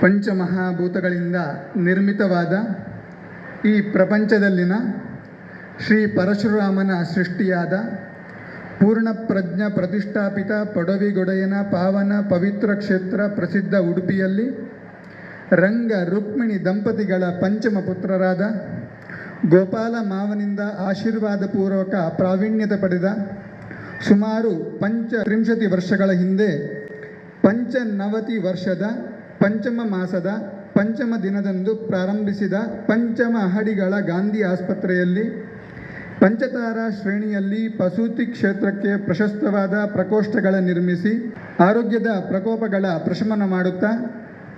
ಪಂಚಮಹಾಭೂತಗಳಿಂದ ನಿರ್ಮಿತವಾದ ಈ ಪ್ರಪಂಚದಲ್ಲಿನ ಶ್ರೀ ಪರಶುರಾಮನ ಸೃಷ್ಟಿಯಾದ ಪೂರ್ಣಪ್ರಜ್ಞ ಪ್ರತಿಷ್ಠಾಪಿತ ಪೊಡವಿಗೊಡೆಯನ ಪಾವನ ಪವಿತ್ರ ಕ್ಷೇತ್ರ ಪ್ರಸಿದ್ಧ ಉಡುಪಿಯಲ್ಲಿ ರಂಗ ರುಕ್ಮಿಣಿ ದಂಪತಿಗಳ ಪಂಚಮ ಪುತ್ರರಾದ ಗೋಪಾಲ ಮಾವನಿಂದ ಆಶೀರ್ವಾದಪೂರ್ವಕ ಪ್ರಾವೀಣ್ಯತೆ ಪಡೆದ ಸುಮಾರು 35 ವರ್ಷಗಳ ಹಿಂದೆ ಪಂಚನವತಿ ವರ್ಷದ ಪಂಚಮ ಮಾಸದ ಪಂಚಮ ದಿನದಂದು ಪ್ರಾರಂಭಿಸಿದ ಪಂಚಮ ಅಹಡಿಗಳ ಗಾಂಧಿ ಆಸ್ಪತ್ರೆಯಲ್ಲಿ ಪಂಚತಾರಾ ಶ್ರೇಣಿಯಲ್ಲಿ ಪ್ರಸೂತಿ ಕ್ಷೇತ್ರಕ್ಕೆ ಪ್ರಶಸ್ತವಾದ ಪ್ರಕೋಷ್ಠಗಳ ನಿರ್ಮಿಸಿ ಆರೋಗ್ಯದ ಪ್ರಕೋಪಗಳ ಪ್ರಶಮನ ಮಾಡುತ್ತಾ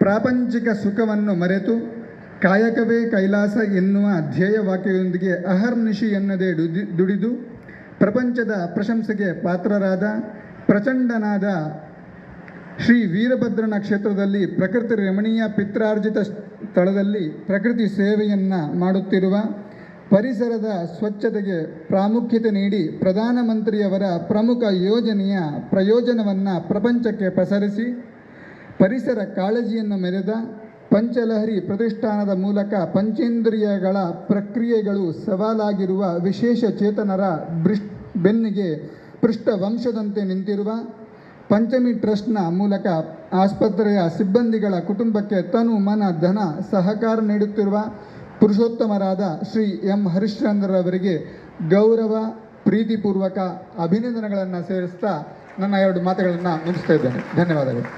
ಪ್ರಾಪಂಚಿಕ ಸುಖವನ್ನು ಮರೆತು ಕಾಯಕವೇ ಕೈಲಾಸ ಎನ್ನುವ ಧ್ಯೇಯವಾಕ್ಯದೊಂದಿಗೆ ಅಹರ್ನಿಶಿ ಎನ್ನದೇ ದುಡಿದು ಪ್ರಪಂಚದ ಪ್ರಶಂಸೆಗೆ ಪಾತ್ರರಾದ ಪ್ರಚಂಡನಾದ ಶ್ರೀ ವೀರಭದ್ರನ ಕ್ಷೇತ್ರದಲ್ಲಿ ಪ್ರಕೃತಿ ರಮಣೀಯ ಪಿತ್ರಾರ್ಜಿತ ಸ್ಥಳದಲ್ಲಿ ಪ್ರಕೃತಿ ಸೇವೆಯನ್ನು ಮಾಡುತ್ತಿರುವ ಪರಿಸರದ ಸ್ವಚ್ಛತೆಗೆ ಪ್ರಾಮುಖ್ಯತೆ ನೀಡಿ ಪ್ರಧಾನಮಂತ್ರಿಯವರ ಪ್ರಮುಖ ಯೋಜನೆಯ ಪ್ರಯೋಜನವನ್ನು ಪ್ರಪಂಚಕ್ಕೆ ಪಸರಿಸಿ ಪರಿಸರ ಕಾಳಜಿಯನ್ನು ಮೆರೆದ ಪಂಚಲಹರಿ ಪ್ರತಿಷ್ಠಾನದ ಮೂಲಕ ಪಂಚೇಂದ್ರಿಯಗಳ ಪ್ರಕ್ರಿಯೆಗಳು ಸವಾಲಾಗಿರುವ ವಿಶೇಷ ಚೇತನರ ಬೆನ್ನಿಗೆ ಪೃಷ್ಠವಂಶದಂತೆ ನಿಂತಿರುವ ಪಂಚಮಿ ಟ್ರಸ್ಟ್ನ ಮೂಲಕ ಆಸ್ಪತ್ರೆಯ ಸಿಬ್ಬಂದಿಗಳ ಕುಟುಂಬಕ್ಕೆ ತನು ಮನ ಧನ ಸಹಕಾರ ನೀಡುತ್ತಿರುವ ಪುರುಷೋತ್ತಮರಾದ ಶ್ರೀ ಎಂ ಹರಿಶ್ಚಂದ್ರರವರಿಗೆ ಗೌರವ ಪ್ರೀತಿಪೂರ್ವಕ ಅಭಿನಂದನೆಗಳನ್ನು ಸೇರಿಸ್ತಾ ನನ್ನ 2 ಮಾತುಗಳನ್ನು ಮುಗಿಸ್ತಾ ಇದ್ದೇನೆ. ಧನ್ಯವಾದಗಳು.